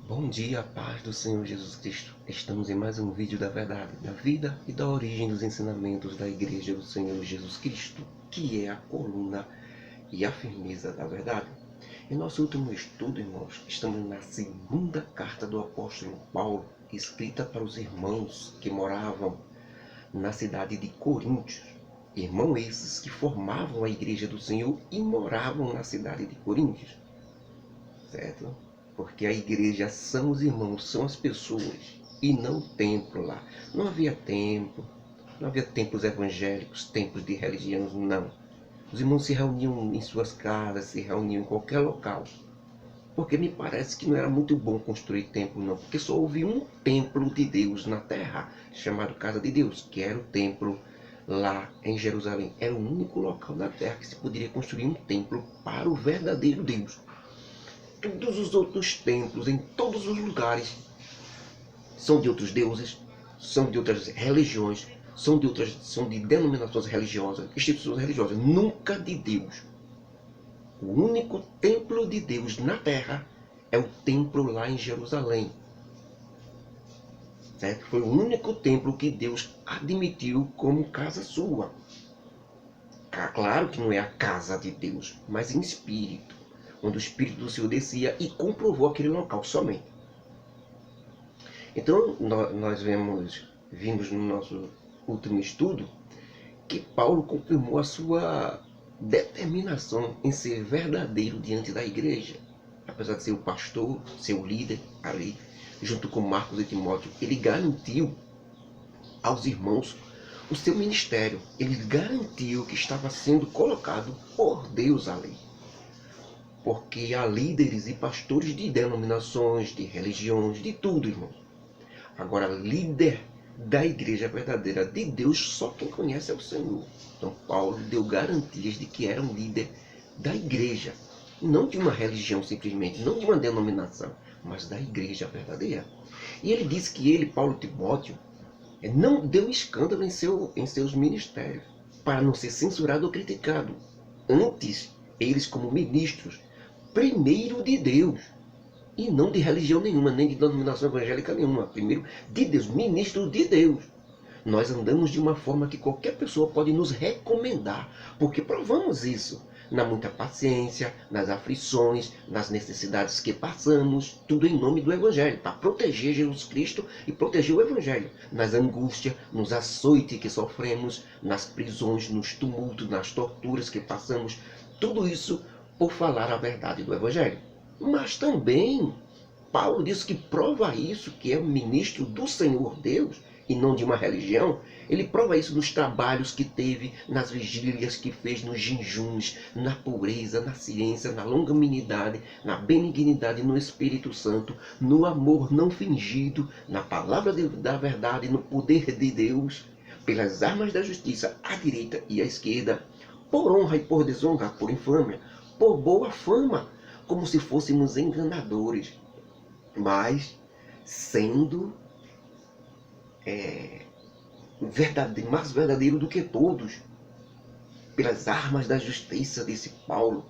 Bom dia, paz do Senhor Jesus Cristo. Estamos em mais um vídeo da verdade, da vida e da origem dos ensinamentos da Igreja do Senhor Jesus Cristo, que é a coluna e a firmeza da verdade. Em nosso último estudo, irmãos, estamos na segunda carta do apóstolo Paulo, escrita para os irmãos que moravam na cidade de Coríntios. Irmãos esses que formavam a Igreja do Senhor e moravam na cidade de Coríntios. Certo? Porque a igreja são os irmãos, são as pessoas, e não o templo lá. Não havia templo, não havia templos evangélicos, templos de religião, não. Os irmãos se reuniam em suas casas, se reuniam em qualquer local. Porque me parece que não era muito bom construir templo, não. Porque só houve um templo de Deus na terra, chamado Casa de Deus, que era o templo lá em Jerusalém. Era o único local na terra que se poderia construir um templo para o verdadeiro Deus. Todos os outros templos, em todos os lugares, são de outros deuses, são de outras religiões, são de denominações religiosas, instituições religiosas, nunca de Deus. O único templo de Deus na terra é o templo lá em Jerusalém. Certo? Foi o único templo que Deus admitiu como casa sua. Claro que não é a casa de Deus, mas em espírito, onde o Espírito do Senhor descia e comprovou aquele local somente. Então, nós vimos no nosso último estudo que Paulo confirmou a sua determinação em ser verdadeiro diante da igreja. Apesar de ser o pastor, ser o líder ali, junto com Marcos e Timóteo, ele garantiu aos irmãos o seu ministério. Ele garantiu que estava sendo colocado por Deus ali. Porque há líderes e pastores de denominações, de religiões, de tudo, irmão. Agora, líder da igreja verdadeira de Deus, só quem conhece é o Senhor. Então, Paulo deu garantias de que era um líder da igreja. Não de uma religião simplesmente, não de uma denominação, mas da igreja verdadeira. E ele disse que ele, Paulo e Timóteo, não deu escândalo em seus ministérios, para não ser censurado ou criticado. Antes, eles como ministros, primeiro de Deus, e não de religião nenhuma, nem de denominação evangélica nenhuma. Primeiro de Deus, ministro de Deus. Nós andamos de uma forma que qualquer pessoa pode nos recomendar, porque provamos isso na muita paciência, nas aflições, nas necessidades que passamos, tudo em nome do Evangelho, para proteger Jesus Cristo e proteger o Evangelho, nas angústias, nos açoites que sofremos, nas prisões, nos tumultos, nas torturas que passamos, tudo isso por falar a verdade do Evangelho. Mas também, Paulo diz que prova isso, que é o ministro do Senhor Deus, e não de uma religião. Ele prova isso nos trabalhos que teve, nas vigílias que fez, nos jejuns, na pureza, na ciência, na longanimidade, na benignidade, no Espírito Santo, no amor não fingido, na palavra da verdade, no poder de Deus, pelas armas da justiça, à direita e à esquerda, por honra e por desonra, por infâmia, por boa fama, como se fôssemos enganadores, mas sendo mais verdadeiro do que todos, pelas armas da justiça, desse Paulo.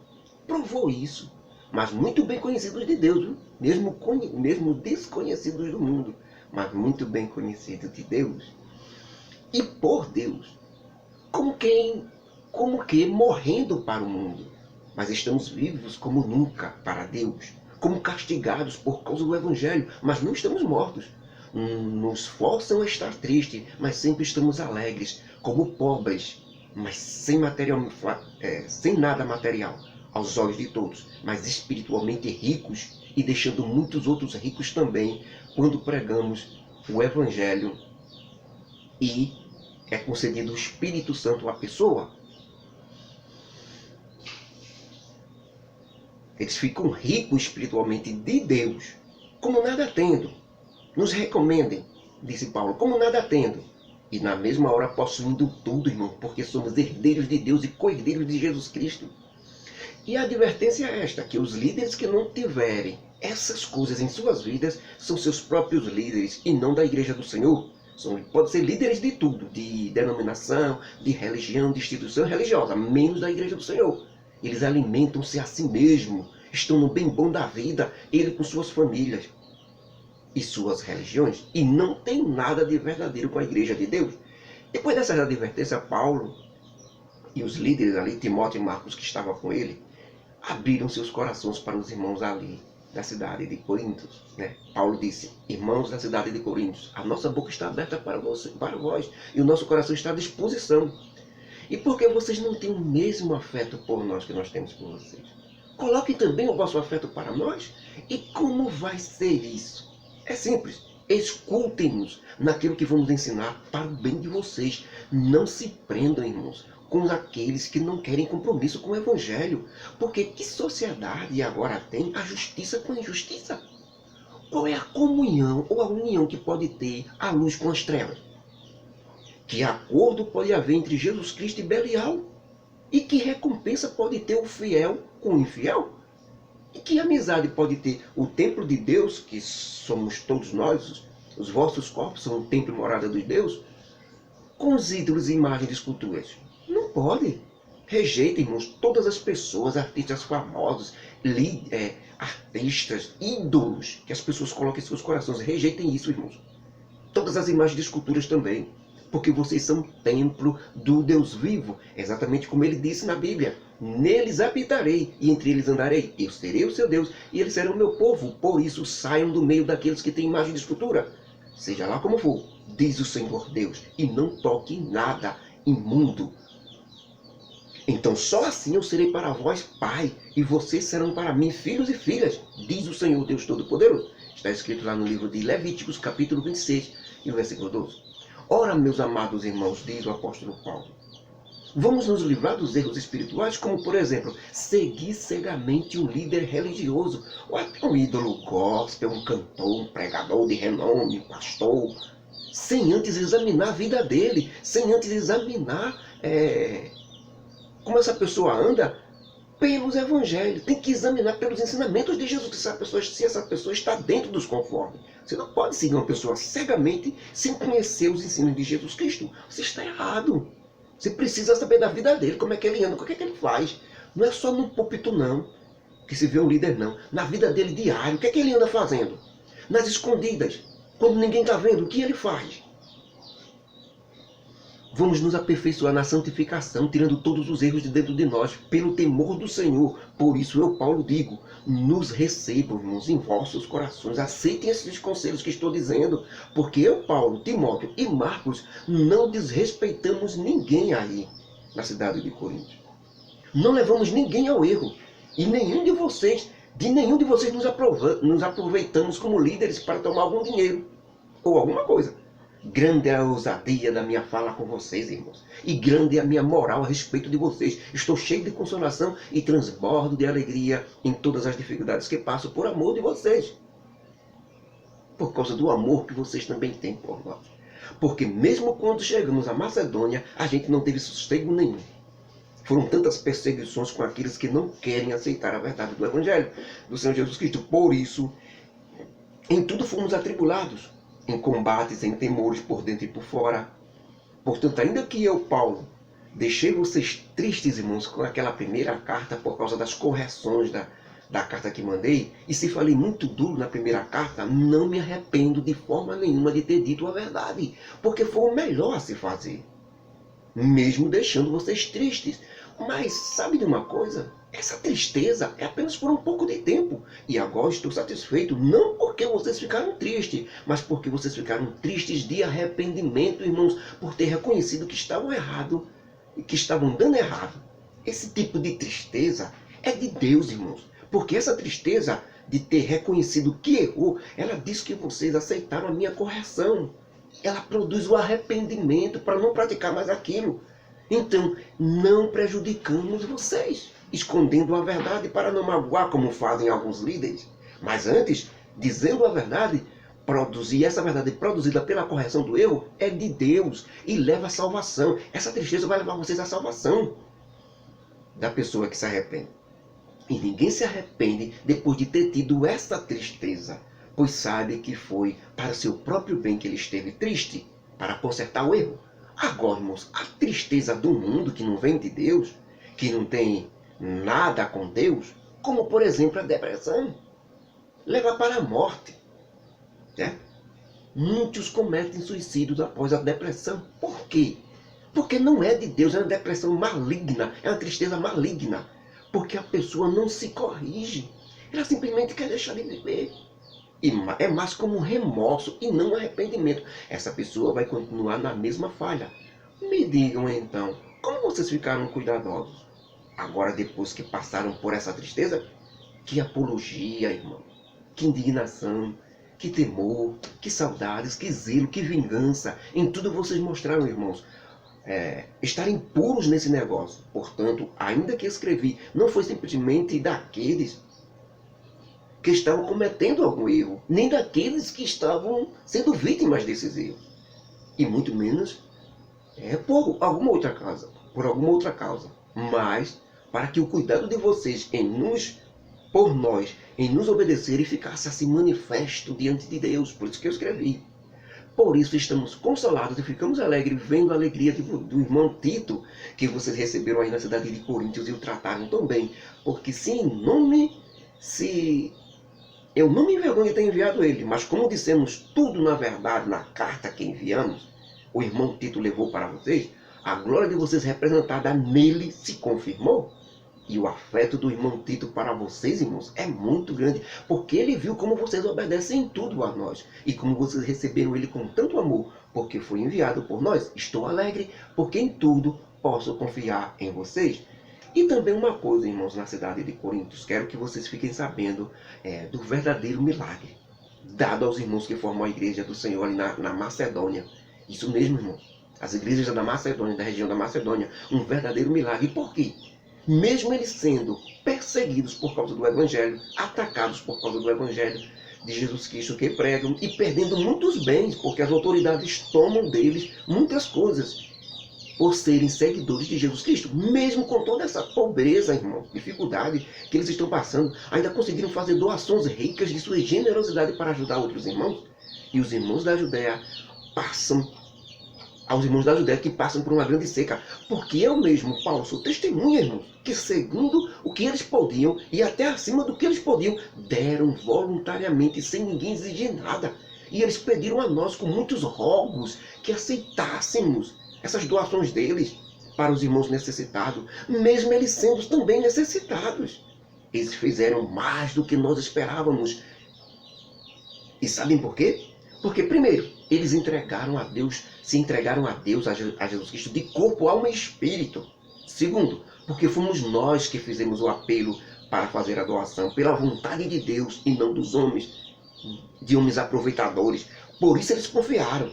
Provou isso, mas muito bem conhecidos de Deus, mesmo desconhecidos do mundo, mas muito bem conhecidos de Deus. E por Deus, como que morrendo para o mundo, mas estamos vivos como nunca para Deus, como castigados por causa do Evangelho, mas não estamos mortos. Nos forçam a estar tristes, mas sempre estamos alegres, como pobres, mas sem nada material aos olhos de todos, mas espiritualmente ricos e deixando muitos outros ricos também quando pregamos o Evangelho e é concedido o Espírito Santo à pessoa. Eles ficam ricos espiritualmente de Deus, como nada tendo. Nos recomendem, disse Paulo, como nada tendo. E na mesma hora possuindo tudo, irmão, porque somos herdeiros de Deus e co-herdeiros de Jesus Cristo. E a advertência é esta, que os líderes que não tiverem essas coisas em suas vidas são seus próprios líderes e não da igreja do Senhor. Podem ser líderes de tudo, de denominação, de religião, de instituição religiosa, menos da igreja do Senhor. Eles alimentam-se a si mesmos, estão no bem bom da vida, ele com suas famílias. e suas religiões e não tem nada de verdadeiro com a igreja de Deus. Depois dessa advertência, Paulo e os líderes ali, Timóteo e Marcos, que estavam com ele, abriram seus corações para os irmãos ali da cidade de Corinto, né? Paulo disse: irmãos da cidade de Corinto, a nossa boca está aberta para vós, e o nosso coração está à disposição. E por que vocês não têm o mesmo afeto por nós que nós temos por vocês? Coloquem também o vosso afeto para nós. E como vai ser isso? É simples. Escutem-nos naquilo que vamos ensinar para o bem de vocês. Não se prendam, irmãos, com aqueles que não querem compromisso com o Evangelho. Porque que sociedade agora tem a justiça com a injustiça? Qual é a comunhão ou a união que pode ter a luz com as trevas? Que acordo pode haver entre Jesus Cristo e Belial? E que recompensa pode ter o fiel com o infiel? E que amizade pode ter o templo de Deus, que somos todos nós, os vossos corpos são o templo e morada dos Deus, com os ídolos e imagens de esculturas? Não pode. Rejeitem, irmãos, todas as pessoas, artistas famosos, artistas, ídolos, que as pessoas colocam em seus corações. Rejeitem isso, irmãos. Todas as imagens de esculturas também. Porque vocês são templo do Deus vivo, exatamente como ele disse na Bíblia. Neles habitarei e entre eles andarei. Eu serei o seu Deus e eles serão o meu povo. Por isso saiam do meio daqueles que têm imagem de escultura. Seja lá como for, diz o Senhor Deus, e não toque em nada imundo. Então só assim eu serei para vós pai, e vocês serão para mim filhos e filhas, diz o Senhor Deus Todo-Poderoso. Está escrito lá no livro de Levíticos, capítulo 26, e o versículo 12. Ora, meus amados irmãos, diz o apóstolo Paulo, vamos nos livrar dos erros espirituais, como, por exemplo, seguir cegamente um líder religioso, ou até um ídolo gospel, um cantor, um pregador de renome, um pastor, sem antes examinar a vida dele, sem antes examinar como essa pessoa anda pelos evangelhos. Tem que examinar pelos ensinamentos de Jesus, se essa pessoa está dentro dos conformes. Você não pode seguir uma pessoa cegamente sem conhecer os ensinos de Jesus Cristo. Você está errado. Você precisa saber da vida dele, como é que ele anda, o que é que ele faz. Não é só no púlpito não, que se vê um líder não. Na vida dele diário, o que é que ele anda fazendo? Nas escondidas, quando ninguém está vendo, o que ele faz? Vamos nos aperfeiçoar na santificação, tirando todos os erros de dentro de nós, pelo temor do Senhor. Por isso eu, Paulo, digo, nos recebam, irmãos, em vossos corações. Aceitem esses conselhos que estou dizendo, porque eu, Paulo, Timóteo e Marcos, não desrespeitamos ninguém aí na cidade de Corinto. Não levamos ninguém ao erro. E de nenhum de vocês nos aproveitamos como líderes para tomar algum dinheiro ou alguma coisa. Grande é a ousadia da minha fala com vocês, irmãos. E grande é a minha moral a respeito de vocês. Estou cheio de consolação e transbordo de alegria em todas as dificuldades que passo por amor de vocês. Por causa do amor que vocês também têm por nós. Porque mesmo quando chegamos à Macedônia, a gente não teve sossego nenhum. Foram tantas perseguições com aqueles que não querem aceitar a verdade do Evangelho do Senhor Jesus Cristo. Por isso, em tudo fomos atribulados. Em combates, em temores por dentro e por fora. Portanto, ainda que eu, Paulo, deixei vocês tristes, irmãos, com aquela primeira carta por causa das correções da carta que mandei, e se falei muito duro na primeira carta, não me arrependo de forma nenhuma de ter dito a verdade, porque foi o melhor a se fazer, mesmo deixando vocês tristes. Mas sabe de uma coisa? Essa tristeza é apenas por um pouco de tempo. E agora estou satisfeito, não porque vocês ficaram tristes, mas porque vocês ficaram tristes de arrependimento, irmãos, por ter reconhecido que estavam errados e que estavam dando errado. Esse tipo de tristeza é de Deus, irmãos. Porque essa tristeza de ter reconhecido que errou, ela diz que vocês aceitaram a minha correção. Ela produz o arrependimento para não praticar mais aquilo. Então, não prejudicamos vocês, escondendo a verdade para não magoar, como fazem alguns líderes. Mas antes, dizendo a verdade, produzir essa verdade produzida pela correção do erro é de Deus e leva à salvação. Essa tristeza vai levar vocês à salvação da pessoa que se arrepende. E ninguém se arrepende depois de ter tido essa tristeza, pois sabe que foi para seu próprio bem que ele esteve triste, para consertar o erro. Agora, irmãos, a tristeza do mundo que não vem de Deus, que não tem nada com Deus, como por exemplo a depressão, leva para a morte. Né? muitos cometem suicídios após a depressão. Por quê? Porque não é de Deus, é uma depressão maligna, é uma tristeza maligna. Porque a pessoa não se corrige, ela simplesmente quer deixar de viver. E é mais como um remorso e não um arrependimento. Essa pessoa vai continuar na mesma falha. Me digam então, como vocês ficaram cuidadosos? Agora, depois que passaram por essa tristeza, que apologia, irmão, que indignação, que temor, que saudades, que zelo, que vingança. Em tudo vocês mostraram, irmãos, estarem puros nesse negócio. Portanto, ainda que escrevi, não foi simplesmente daqueles que estavam cometendo algum erro, nem daqueles que estavam sendo vítimas desses erros. E muito menos por alguma outra causa. Mas para que o cuidado de vocês por nós, em nos obedecer e ficasse assim manifesto diante de Deus. Por isso que eu escrevi. Por isso estamos consolados e ficamos alegres vendo a alegria do irmão Tito, que vocês receberam aí na cidade de Coríntios e o trataram tão bem. Porque se eu não me envergonho de ter enviado ele, mas como dissemos tudo na verdade na carta que enviamos, o irmão Tito levou para vocês, a glória de vocês representada nele se confirmou. E o afeto do irmão Tito para vocês, irmãos, é muito grande, porque ele viu como vocês obedecem em tudo a nós, e como vocês receberam ele com tanto amor, porque foi enviado por nós. Estou alegre, porque em tudo posso confiar em vocês. E também uma coisa, irmãos, na cidade de Coríntios, quero que vocês fiquem sabendo do verdadeiro milagre dado aos irmãos que formam a igreja do Senhor ali na Macedônia. Isso mesmo, irmãos. As igrejas da Macedônia, da região da Macedônia, um verdadeiro milagre. E por quê? Mesmo eles sendo perseguidos por causa do Evangelho, atacados por causa do Evangelho de Jesus Cristo que pregam, e perdendo muitos bens, porque as autoridades tomam deles muitas coisas, por serem seguidores de Jesus Cristo. Mesmo com toda essa pobreza, irmão, dificuldade que eles estão passando, ainda conseguiram fazer doações ricas de sua generosidade para ajudar outros irmãos. E os irmãos da Judéia aos irmãos da Judéia que passam por uma grande seca. Porque eu mesmo, Paulo, sou testemunha, irmãos, que segundo o que eles podiam, e até acima do que eles podiam, deram voluntariamente, sem ninguém exigir nada. E eles pediram a nós, com muitos rogos, que aceitássemos essas doações deles para os irmãos necessitados, mesmo eles sendo também necessitados. Eles fizeram mais do que nós esperávamos. E sabem por quê? Porque, primeiro, eles se entregaram a Deus, a Jesus Cristo, de corpo, alma e espírito. Segundo, porque fomos nós que fizemos o apelo para fazer a doação, pela vontade de Deus e não dos homens, de homens aproveitadores. Por isso eles confiaram.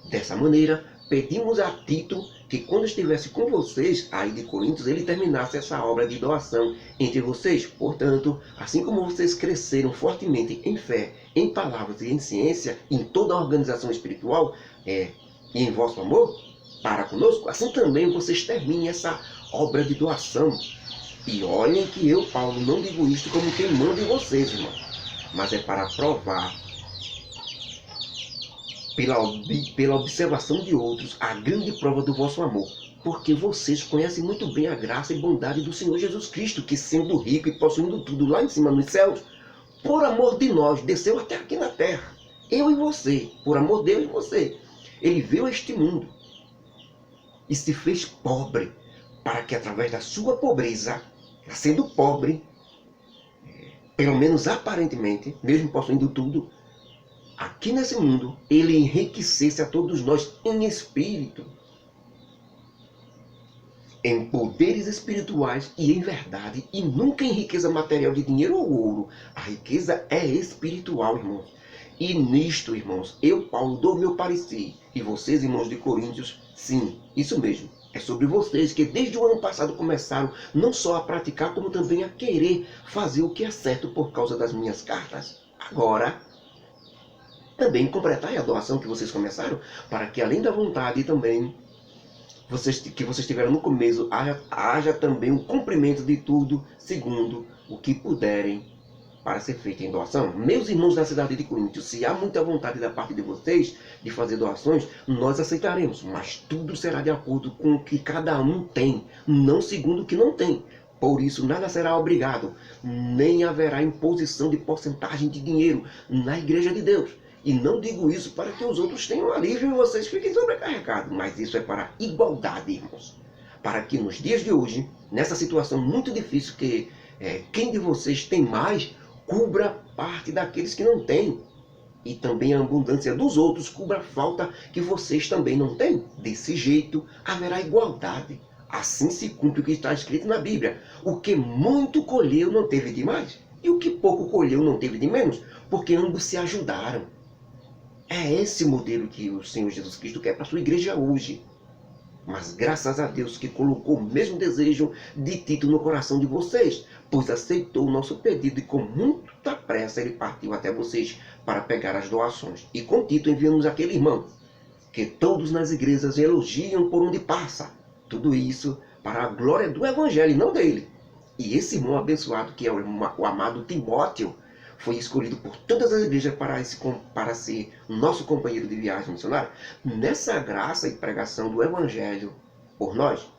Dessa maneira, pedimos a Tito que quando estivesse com vocês, aí de Coríntios, ele terminasse essa obra de doação entre vocês. Portanto, assim como vocês cresceram fortemente em fé, em palavras e em ciência, em toda a organização espiritual, e em vosso amor para conosco, assim também vocês terminem essa obra de doação. E olhem que eu, Paulo, não digo isto como quem manda em vocês, irmãos, mas é para provar pela observação de outros, a grande prova do vosso amor. Porque vocês conhecem muito bem a graça e bondade do Senhor Jesus Cristo, que sendo rico e possuindo tudo lá em cima nos céus, por amor de nós, desceu até aqui na terra. Eu e você, por amor dele e você. Ele veio a este mundo e se fez pobre, para que através da sua pobreza, sendo pobre, pelo menos aparentemente, mesmo possuindo tudo, aqui nesse mundo, ele enriquecesse a todos nós em espírito, em poderes espirituais e em verdade, e nunca em riqueza material de dinheiro ou ouro. A riqueza é espiritual, irmãos. E nisto, irmãos, eu, Paulo, dou meu parecer, e vocês, irmãos de Coríntios, sim, isso mesmo. É sobre vocês que desde o ano passado começaram não só a praticar, como também a querer fazer o que é certo por causa das minhas cartas. Agora, também completar a doação que vocês começaram, para que além da vontade também que vocês tiveram no começo, haja também o cumprimento de tudo, segundo o que puderem, para ser feito em doação. Meus irmãos da cidade de Coríntios, se há muita vontade da parte de vocês de fazer doações, nós aceitaremos, mas tudo será de acordo com o que cada um tem, não segundo o que não tem. Por isso, nada será obrigado, nem haverá imposição de porcentagem de dinheiro na igreja de Deus. E não digo isso para que os outros tenham alívio e vocês fiquem sobrecarregados, mas isso é para igualdade, irmãos. Para que nos dias de hoje, nessa situação muito difícil que quem de vocês tem mais, cubra parte daqueles que não têm. E também a abundância dos outros cubra a falta que vocês também não têm. Desse jeito, haverá igualdade. Assim se cumpre o que está escrito na Bíblia. O que muito colheu não teve de mais, e o que pouco colheu não teve de menos, porque ambos se ajudaram. É esse modelo que o Senhor Jesus Cristo quer para a sua igreja hoje. Mas graças a Deus que colocou o mesmo desejo de Tito no coração de vocês, pois aceitou o nosso pedido e com muita pressa ele partiu até vocês para pegar as doações. E com Tito enviamos aquele irmão, que todos nas igrejas elogiam por onde passa. Tudo isso para a glória do Evangelho e não dele. E esse irmão abençoado, que é o amado Timóteo, foi escolhido por todas as igrejas para ser nosso companheiro de viagem missionária, nessa graça e pregação do Evangelho por nós,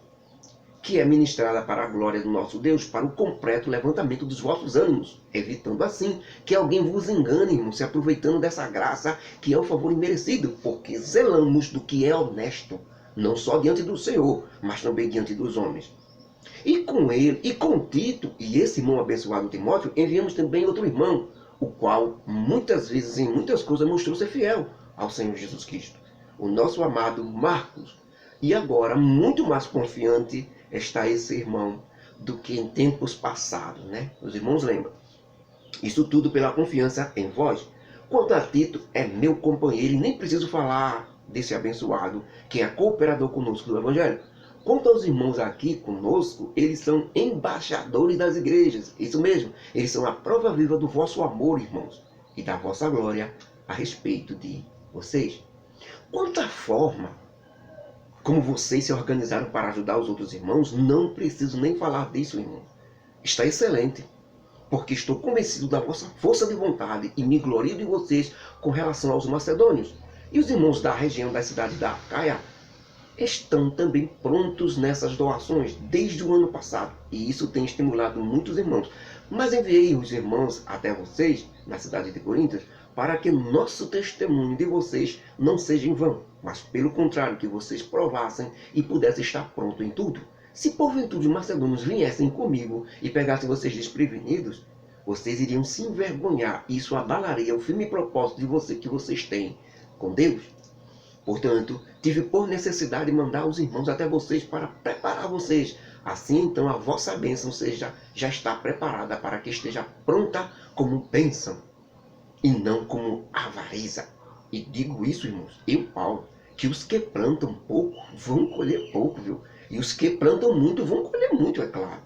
que é ministrada para a glória do nosso Deus, para o completo levantamento dos vossos ânimos, evitando assim que alguém vos engane, irmão, se aproveitando dessa graça que é o favor imerecido, porque zelamos do que é honesto, não só diante do Senhor, mas também diante dos homens. E com ele, e com Tito, e esse irmão abençoado Timóteo, enviamos também outro irmão, o qual muitas vezes em muitas coisas mostrou ser fiel ao Senhor Jesus Cristo, o nosso amado Marcos. E agora, muito mais confiante está esse irmão do que em tempos passados, né? Os irmãos lembram. Isso tudo pela confiança em vós. Quanto a Tito, é meu companheiro, e nem preciso falar desse abençoado, que é cooperador conosco do Evangelho. Quanto aos irmãos aqui conosco, eles são embaixadores das igrejas. Isso mesmo, eles são a prova viva do vosso amor, irmãos, e da vossa glória a respeito de vocês. Quanto à forma como vocês se organizaram para ajudar os outros irmãos, não preciso nem falar disso, irmão. Está excelente, porque estou convencido da vossa força de vontade e me glorio de vocês com relação aos macedônios. E os irmãos da região da cidade da Acaia estão também prontos nessas doações desde o ano passado, e isso tem estimulado muitos irmãos. Mas enviei os irmãos até vocês, na cidade de Coríntios, para que nosso testemunho de vocês não seja em vão, mas pelo contrário, que vocês provassem e pudessem estar pronto em tudo. Se porventura os macedônios viessem comigo e pegassem vocês desprevenidos, vocês iriam se envergonhar, e isso abalaria o firme propósito de vocês que vocês têm com Deus. Portanto, tive por necessidade mandar os irmãos até vocês para preparar vocês. Assim, então, a vossa bênção já está preparada para que esteja pronta como bênção e não como avareza. E digo isso, irmãos, eu, Paulo, que os que plantam pouco vão colher pouco, viu? E os que plantam muito vão colher muito, é claro.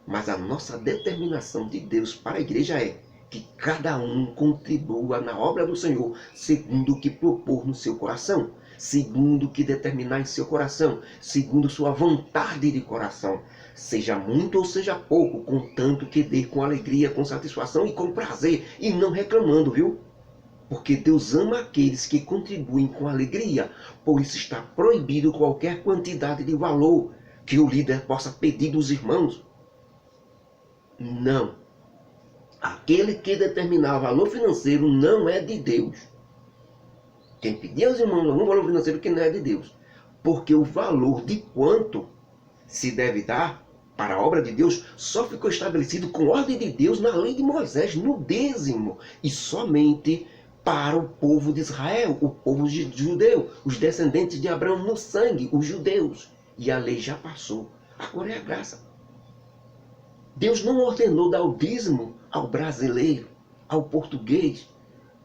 Mas a nossa determinação de Deus para a igreja é que cada um contribua na obra do Senhor segundo o que propor no seu coração, segundo o que determinar em seu coração, segundo sua vontade de coração, seja muito ou seja pouco, contanto que dê com alegria, com satisfação e com prazer, e não reclamando, viu? Porque Deus ama aqueles que contribuem com alegria, por isso está proibido qualquer quantidade de valor que o líder possa pedir dos irmãos. Não. Aquele que determinar valor financeiro não é de Deus. Quem pedir aos irmãos algum valor financeiro que não é de Deus. Porque o valor de quanto se deve dar para a obra de Deus só ficou estabelecido com ordem de Deus na lei de Moisés, no dízimo. E somente para o povo de Israel, o povo judeu, os descendentes de Abraão no sangue, os judeus. E a lei já passou. Agora é a graça. Deus não ordenou dar o dízimo ao brasileiro, ao português,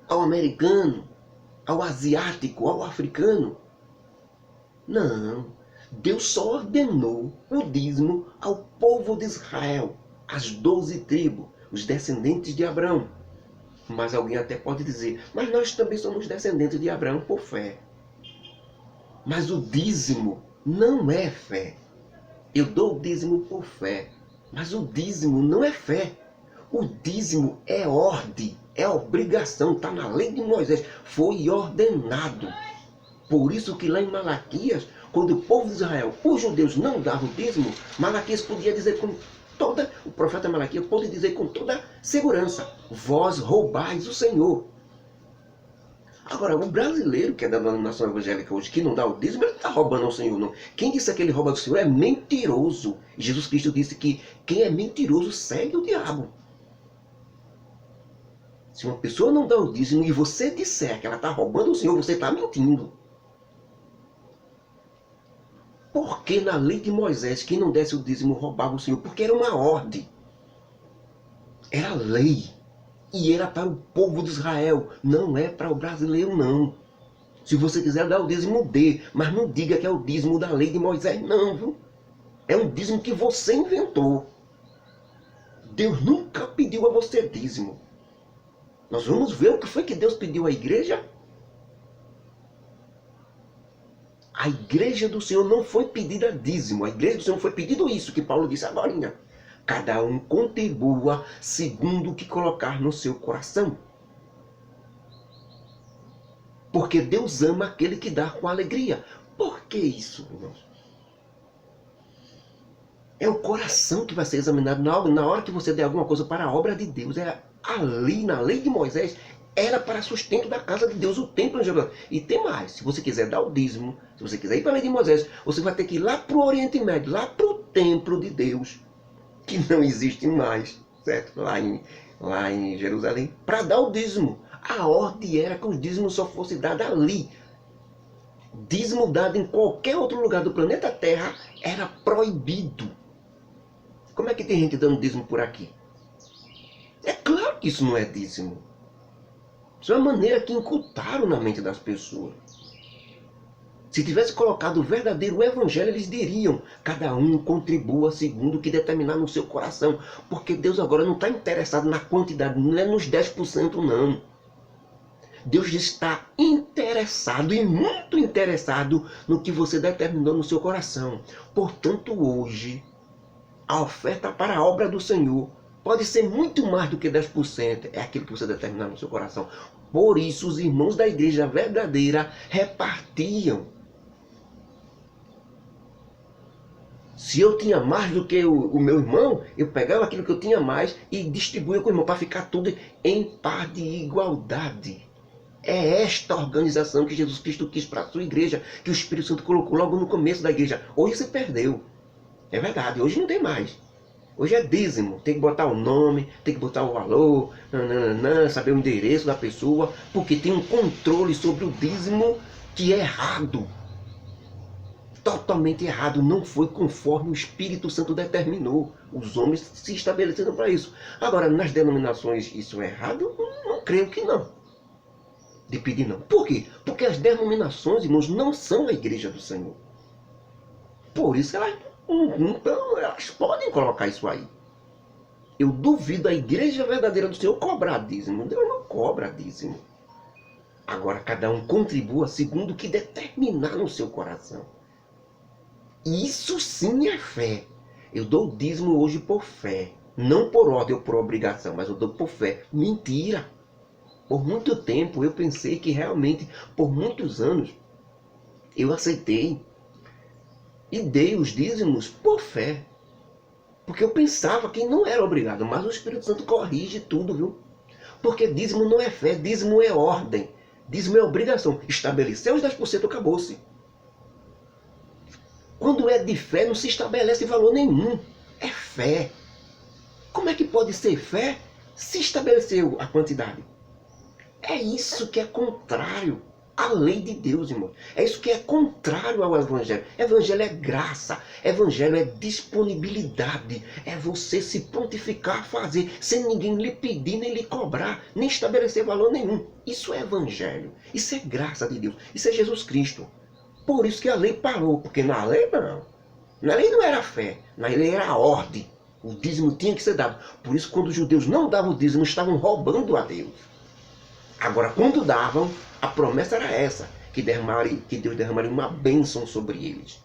ao americano, ao asiático, ao africano. Não. Deus só ordenou o dízimo ao povo de Israel, as 12 tribos, os descendentes de Abraão. Mas alguém até pode dizer, mas nós também somos descendentes de Abraão por fé. Mas o dízimo não é fé. Eu dou o dízimo por fé. Mas o dízimo não é fé. O dízimo é ordem, é obrigação, está na lei de Moisés, foi ordenado. Por isso que lá em Malaquias, quando o povo de Israel, os judeus, não davam o dízimo, Malaquias podia dizer o profeta Malaquias pode dizer com toda segurança, vós roubais o Senhor. Agora, o brasileiro que é da denominação evangélica hoje, que não dá o dízimo, ele não está roubando ao Senhor, não. Quem disse que ele rouba do Senhor é mentiroso. E Jesus Cristo disse que quem é mentiroso segue o diabo. Se uma pessoa não dá o dízimo e você disser que ela está roubando o Senhor, você está mentindo. Porque na lei de Moisés, quem não desse o dízimo roubava o Senhor? Porque era uma ordem. Era lei. E era para o povo de Israel. Não é para o brasileiro, não. Se você quiser dar o dízimo, dê. Mas não diga que é o dízimo da lei de Moisés, não, viu? É um dízimo que você inventou. Deus nunca pediu a você dízimo. Nós vamos ver o que foi que Deus pediu à igreja. A igreja do Senhor não foi pedida dízimo. A igreja do Senhor foi pedido isso que Paulo disse agora. Cada um contribua segundo o que colocar no seu coração. Porque Deus ama aquele que dá com alegria. Por que isso, irmãos? É o coração que vai ser examinado na hora que você der alguma coisa para a obra de Deus. Ali, na lei de Moisés, era para sustento da casa de Deus, o templo em Jerusalém. E tem mais, se você quiser dar o dízimo, se você quiser ir para a lei de Moisés, você vai ter que ir lá para o Oriente Médio, lá para o templo de Deus, que não existe mais, certo? Lá em Jerusalém, para dar o dízimo. A ordem era que o dízimo só fosse dado ali. Dízimo dado em qualquer outro lugar do planeta Terra era proibido. Como é que tem gente dando dízimo por aqui? É claro que isso não é dízimo. Isso é uma maneira que incultaram na mente das pessoas. Se tivesse colocado o verdadeiro evangelho, eles diriam: cada um contribua segundo o que determinar no seu coração. Porque Deus agora não está interessado na quantidade, não é nos 10% não. Deus está interessado e muito interessado no que você determinou no seu coração. Portanto, hoje, a oferta para a obra do Senhor pode ser muito mais do que 10%. É aquilo que você determinar no seu coração. Por isso, os irmãos da igreja verdadeira repartiam. Se eu tinha mais do que o meu irmão, eu pegava aquilo que eu tinha mais e distribuía com o irmão para ficar tudo em paz de igualdade. É esta organização que Jesus Cristo quis para a sua igreja, que o Espírito Santo colocou logo no começo da igreja. Hoje se perdeu. É verdade, hoje não tem mais. Hoje é dízimo, tem que botar o nome, tem que botar o valor, saber o endereço da pessoa, porque tem um controle sobre o dízimo que é errado. Totalmente errado, não foi conforme o Espírito Santo determinou. Os homens se estabeleceram para isso. Agora, nas denominações isso é errado? Não creio que não. De pedir não. Por quê? Porque as denominações, irmãos, não são a igreja do Senhor. Por isso elas podem colocar isso aí. Eu duvido a igreja verdadeira do Senhor cobrar dízimo. Deus não cobra dízimo. Agora cada um contribua segundo o que determinar no seu coração. Isso sim é fé. Eu dou dízimo hoje por fé. Não por ordem ou por obrigação, mas eu dou por fé. Mentira. Por muito tempo eu pensei que realmente, por muitos anos, eu aceitei e dei os dízimos por fé. Porque eu pensava que não era obrigado, mas o Espírito Santo corrige tudo, viu? Porque dízimo não é fé, dízimo é ordem. Dízimo é obrigação. Estabeleceu os 10%, acabou-se. Quando é de fé, não se estabelece valor nenhum. É fé. Como é que pode ser fé se estabeleceu a quantidade? É isso que é contrário à lei de Deus, irmão. É isso que é contrário ao evangelho. Evangelho é graça. Evangelho é disponibilidade. É você se prontificar a fazer, sem ninguém lhe pedir, nem lhe cobrar, nem estabelecer valor nenhum. Isso é evangelho. Isso é graça de Deus. Isso é Jesus Cristo. Por isso que a lei parou. Porque na lei não. Na lei não era fé. Na lei era a ordem. O dízimo tinha que ser dado. Por isso, quando os judeus não davam o dízimo, estavam roubando a Deus. Agora, quando davam, a promessa era essa, que Deus derramaria uma bênção sobre eles.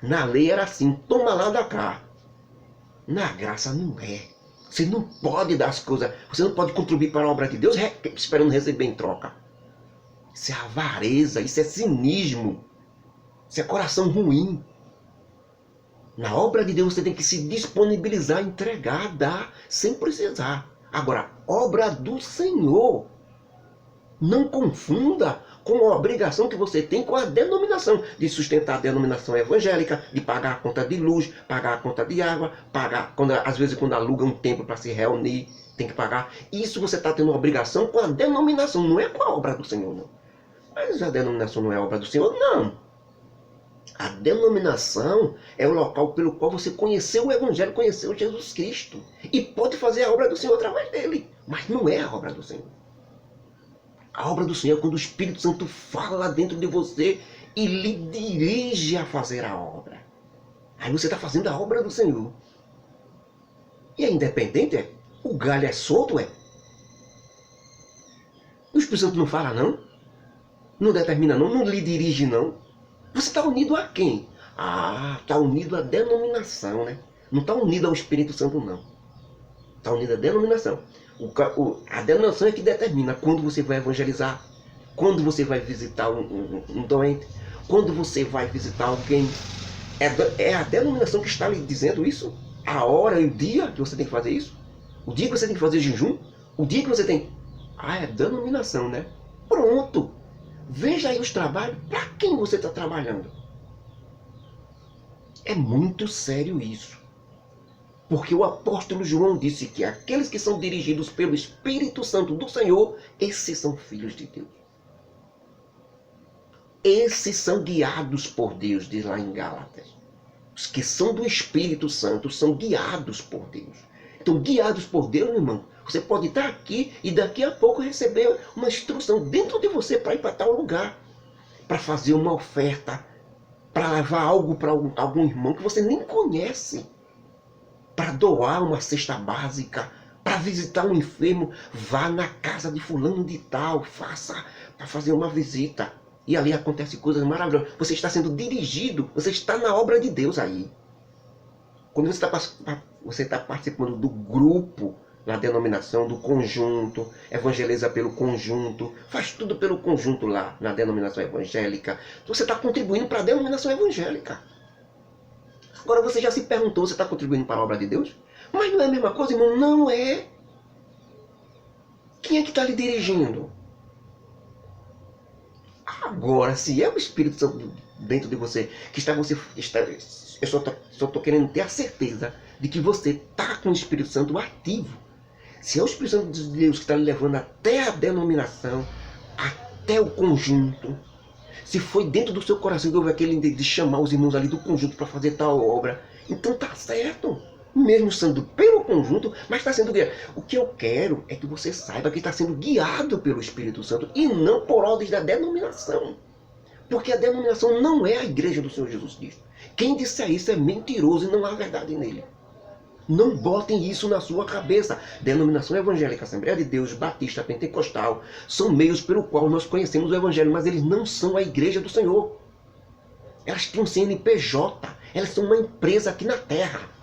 Na lei era assim, toma lá da cá. Na graça não é. Você não pode dar as coisas, você não pode contribuir para a obra de Deus esperando receber em troca. Isso é avareza, isso é cinismo, isso é coração ruim. Na obra de Deus você tem que se disponibilizar, entregar, dar, sem precisar. Agora, obra do Senhor. Não confunda com a obrigação que você tem com a denominação, de sustentar a denominação evangélica, de pagar a conta de luz, pagar a conta de água, pagar, às vezes quando aluga um templo para se reunir, tem que pagar. Isso você está tendo uma obrigação com a denominação, não é com a obra do Senhor, não. Mas a denominação não é obra do Senhor, não. A denominação é o local pelo qual você conheceu o Evangelho, conheceu Jesus Cristo. E pode fazer a obra do Senhor através dele. Mas não é a obra do Senhor. A obra do Senhor é quando o Espírito Santo fala dentro de você e lhe dirige a fazer a obra. Aí você está fazendo a obra do Senhor. E é independente, é? O galho é solto, é? O Espírito Santo não fala, não? Não determina, não? Não lhe dirige, não? Você está unido a quem? Ah, está unido à denominação, né? Não está unido ao Espírito Santo, não. Está unido à denominação. A denominação é que determina quando você vai evangelizar, quando você vai visitar um doente, quando você vai visitar alguém. É a denominação que está lhe dizendo isso? A hora e o dia que você tem que fazer isso? O dia que você tem que fazer jejum? O dia que você tem... Ah, é denominação, né? Pronto! Veja aí os trabalhos. Para quem você está trabalhando? É muito sério isso. Porque o apóstolo João disse que aqueles que são dirigidos pelo Espírito Santo do Senhor, esses são filhos de Deus. Esses são guiados por Deus, diz lá em Gálatas. Os que são do Espírito Santo são guiados por Deus. Então, guiados por Deus, meu irmão, você pode estar aqui e daqui a pouco receber uma instrução dentro de você para ir para tal lugar, para fazer uma oferta, para levar algo para algum irmão que você nem conhece, para doar uma cesta básica, para visitar um enfermo. Vá na casa de fulano de tal, faça para fazer uma visita. E ali acontecem coisas maravilhosas. Você está sendo dirigido, você está na obra de Deus aí. Quando você está participando do grupo, na denominação, do conjunto, evangeliza pelo conjunto, faz tudo pelo conjunto lá, na denominação evangélica. Você está contribuindo para a denominação evangélica. Agora você já se perguntou, você está contribuindo para a obra de Deus? Mas não é a mesma coisa, irmão? Não é. Quem é que está lhe dirigindo? Agora, se é o Espírito Santo dentro de você, eu só estou querendo ter a certeza de que você está com o Espírito Santo ativo. Se é o Espírito Santo de Deus que está lhe levando até a denominação, até o conjunto, se foi dentro do seu coração que houve aquele de chamar os irmãos ali do conjunto para fazer tal obra, então tá certo. Mesmo sendo pelo conjunto, mas está sendo guiado. O que eu quero é que você saiba que está sendo guiado pelo Espírito Santo e não por ordens da denominação. Porque a denominação não é a igreja do Senhor Jesus Cristo. Quem disser isso é mentiroso e não há verdade nele. Não botem isso na sua cabeça. Denominação evangélica, Assembleia de Deus, Batista, Pentecostal, são meios pelo qual nós conhecemos o Evangelho, mas eles não são a igreja do Senhor. Elas têm um CNPJ, elas são uma empresa aqui na terra.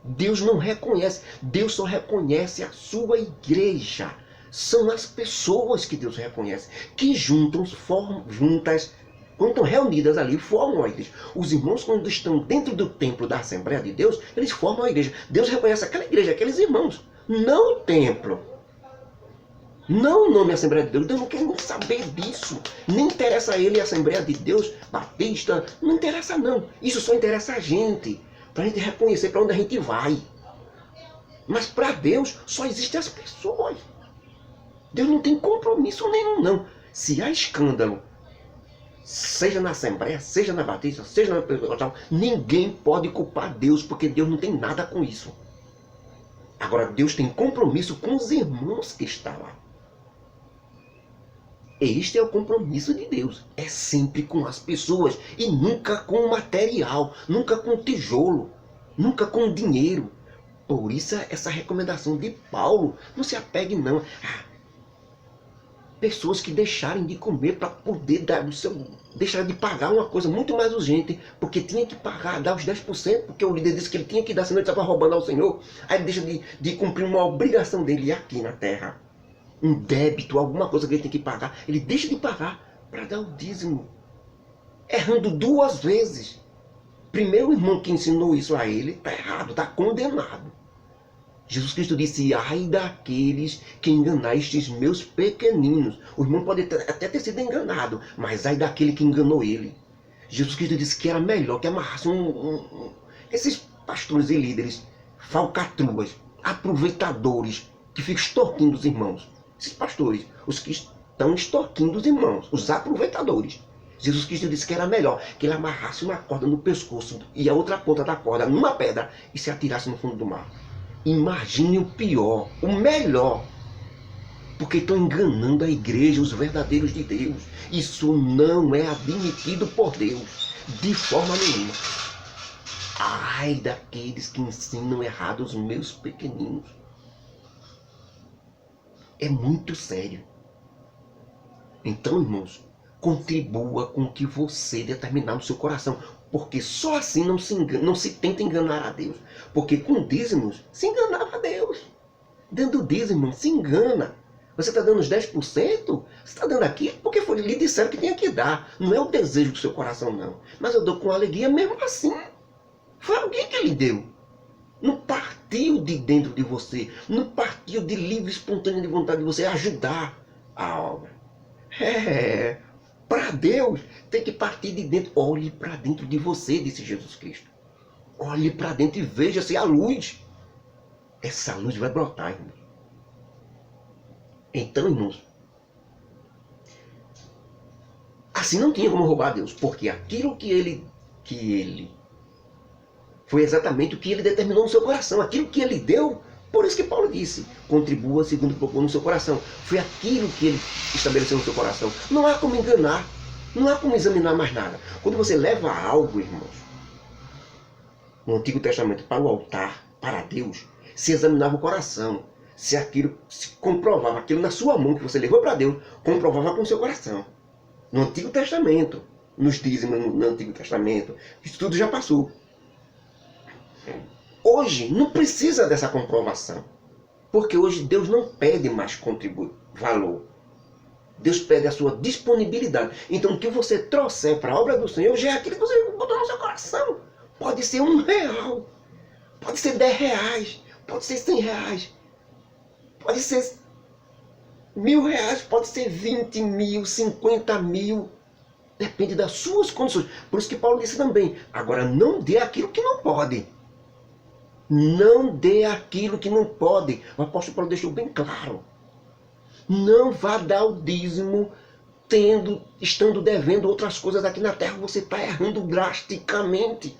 Deus não reconhece, Deus só reconhece a sua igreja. São as pessoas que Deus reconhece, que juntas, quando estão reunidas ali, formam a igreja. Os irmãos, quando estão dentro do templo da Assembleia de Deus, eles formam a igreja. Deus reconhece aquela igreja, aqueles irmãos, não o templo. Não o nome Assembleia de Deus. Deus não quer nem saber disso. Nem interessa a ele a Assembleia de Deus, Batista, não interessa não. Isso só interessa a gente, para a gente reconhecer para onde a gente vai. Mas para Deus só existem as pessoas. Deus não tem compromisso nenhum, não. Se há escândalo, seja na Assembleia, seja na Batista, seja na Pentecostal, ninguém pode culpar Deus, porque Deus não tem nada com isso. Agora, Deus tem compromisso com os irmãos que estão lá. Este é o compromisso de Deus. É sempre com as pessoas e nunca com o material, nunca com tijolo, nunca com dinheiro. Por isso essa recomendação de Paulo, não se apegue não. Pessoas que deixarem de comer para poder deixar de pagar uma coisa muito mais urgente, porque tinha que pagar, dar os 10%, porque o líder disse que ele tinha que dar, senão ele estava roubando ao Senhor. Aí ele deixa de cumprir uma obrigação dele aqui na terra. Um débito, alguma coisa que ele tem que pagar, ele deixa de pagar para dar o dízimo. Errando duas vezes. Primeiro o irmão que ensinou isso a ele está errado, está condenado. Jesus Cristo disse, ai daqueles que enganastes meus pequeninos. O irmão pode até ter sido enganado, mas ai daquele que enganou ele. Jesus Cristo disse que era melhor que amarrasse esses pastores e líderes, falcatruas, aproveitadores, que ficam extorquindo os irmãos. Esses pastores, os que estão extorquindo os irmãos, os aproveitadores. Jesus Cristo disse que era melhor que ele amarrasse uma corda no pescoço e a outra ponta da corda numa pedra e se atirasse no fundo do mar. Imagine o pior, o melhor, porque estão enganando a igreja, os verdadeiros de Deus. Isso não é admitido por Deus, de forma nenhuma. Ai daqueles que ensinam errado os meus pequeninos. É muito sério. Então, irmãos, contribua com o que você determinar no seu coração, porque só assim não se tenta enganar a Deus. Porque com dízimos se enganava a Deus. Dando dízimo se engana. Você está dando os 10%? Você está dando aqui porque lhe disseram que tinha que dar. Não é o desejo do seu coração, não. Mas eu dou com alegria mesmo assim. Foi alguém que lhe deu. Não partiu de dentro de você. Não partiu de livre, espontânea de vontade de você ajudar a obra. Para Deus tem que partir de dentro. Olhe para dentro de você, disse Jesus Cristo. Olhe para dentro e veja-se a luz. Essa luz vai brotar, irmãos. Então, irmãos, assim não tinha como roubar a Deus, porque aquilo que ele foi exatamente o que ele determinou no seu coração, aquilo que ele deu. Por isso que Paulo disse, contribua segundo propôs no seu coração. Foi aquilo que ele estabeleceu no seu coração. Não há como enganar, não há como examinar mais nada. Quando você leva algo, irmãos, no Antigo Testamento para o altar, para Deus, se examinava o coração. Se comprovava aquilo na sua mão que você levou para Deus, comprovava com o seu coração. No Antigo Testamento, nos dízimos no Antigo Testamento, isso tudo já passou. Hoje não precisa dessa comprovação, porque hoje Deus não pede mais valor. Deus pede a sua disponibilidade. Então o que você trouxer para a obra do Senhor já é aquilo que você botou no seu coração. Pode ser R$1, pode ser R$10, pode ser R$100, pode ser R$1.000, pode ser 20 mil, 50 mil. Depende das suas condições. Por isso que Paulo disse também, agora não dê aquilo que não pode. Não dê aquilo que não pode. O apóstolo Paulo deixou bem claro. Não vá dar o dízimo estando devendo outras coisas aqui na terra. Você está errando drasticamente.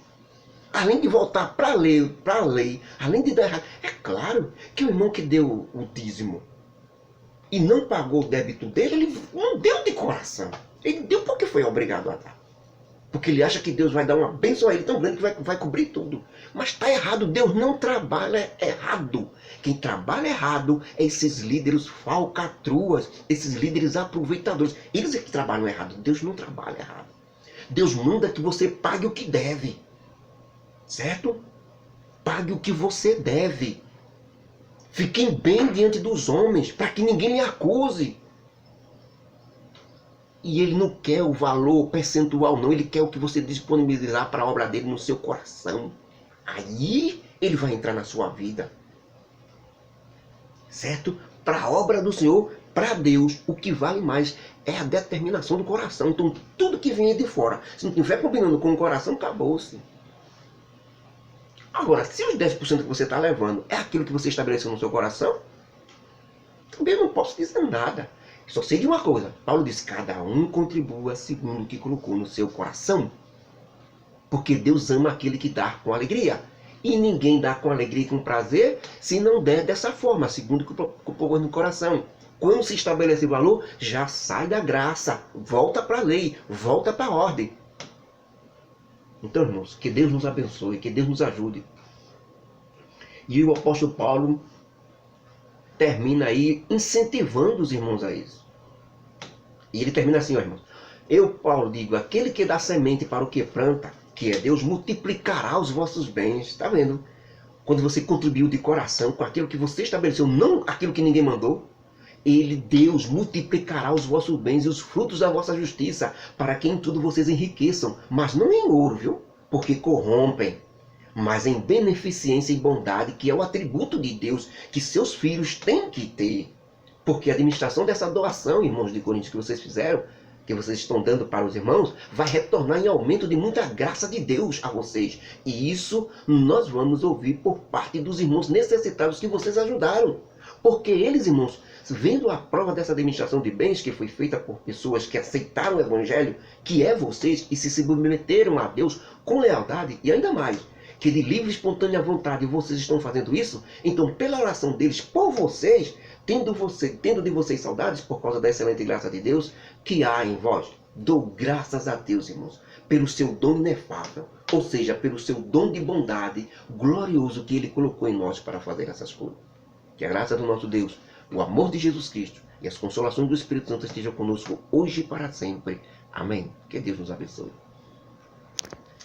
Além de voltar para a lei, além de dar errado. É claro que o irmão que deu o dízimo e não pagou o débito dele, ele não deu de coração. Ele deu porque foi obrigado a dar. Porque ele acha que Deus vai dar uma bênção a ele tão grande que vai cobrir tudo. Mas está errado, Deus não trabalha errado. Quem trabalha errado é esses líderes falcatruas, esses líderes aproveitadores. Eles é que trabalham errado, Deus não trabalha errado. Deus manda que você pague o que deve. Certo? Pague o que você deve. Fiquem bem diante dos homens, para que ninguém lhe acuse. E ele não quer o valor percentual, não. Ele quer o que você disponibilizar para a obra dele no seu coração. Aí ele vai entrar na sua vida. Certo? Para a obra do Senhor, para Deus, o que vale mais é a determinação do coração. Então, tudo que vem de fora, se não estiver combinando com o coração, acabou-se. Agora, se os 10% que você está levando é aquilo que você estabeleceu no seu coração, também não posso dizer nada. Só sei de uma coisa. Paulo diz, cada um contribua segundo o que colocou no seu coração. Porque Deus ama aquele que dá com alegria. E ninguém dá com alegria e com prazer se não der dessa forma, segundo o que colocou no coração. Quando se estabelece valor, já sai da graça, volta para a lei, volta para a ordem. Então, irmãos, que Deus nos abençoe, que Deus nos ajude. E o apóstolo Paulo termina aí incentivando os irmãos a isso. E ele termina assim, ó, irmãos. Eu, Paulo, digo, aquele que dá semente para o que planta, que é Deus, multiplicará os vossos bens. Está vendo? Quando você contribuiu de coração com aquilo que você estabeleceu, não aquilo que ninguém mandou, Deus multiplicará os vossos bens e os frutos da vossa justiça, para que em tudo vocês enriqueçam, mas não em ouro, viu? Porque corrompem. mas em beneficência e bondade, que é o atributo de Deus que seus filhos têm que ter. Porque a administração dessa doação, irmãos de Coríntios, que vocês fizeram, que vocês estão dando para os irmãos, vai retornar em aumento de muita graça de Deus a vocês. E isso nós vamos ouvir por parte dos irmãos necessitados que vocês ajudaram. Porque eles, irmãos, vendo a prova dessa administração de bens que foi feita por pessoas que aceitaram o Evangelho, que é vocês, e se submeteram a Deus com lealdade, e ainda mais, que de livre e espontânea vontade vocês estão fazendo isso, então pela oração deles por vocês, tendo de vocês saudades por causa da excelente graça de Deus que há em vós, dou graças a Deus, irmãos, pelo seu dom inefável, ou seja, pelo seu dom de bondade glorioso que Ele colocou em nós para fazer essas coisas. Que a graça do nosso Deus, o amor de Jesus Cristo e as consolações do Espírito Santo estejam conosco hoje e para sempre. Amém. Que Deus nos abençoe.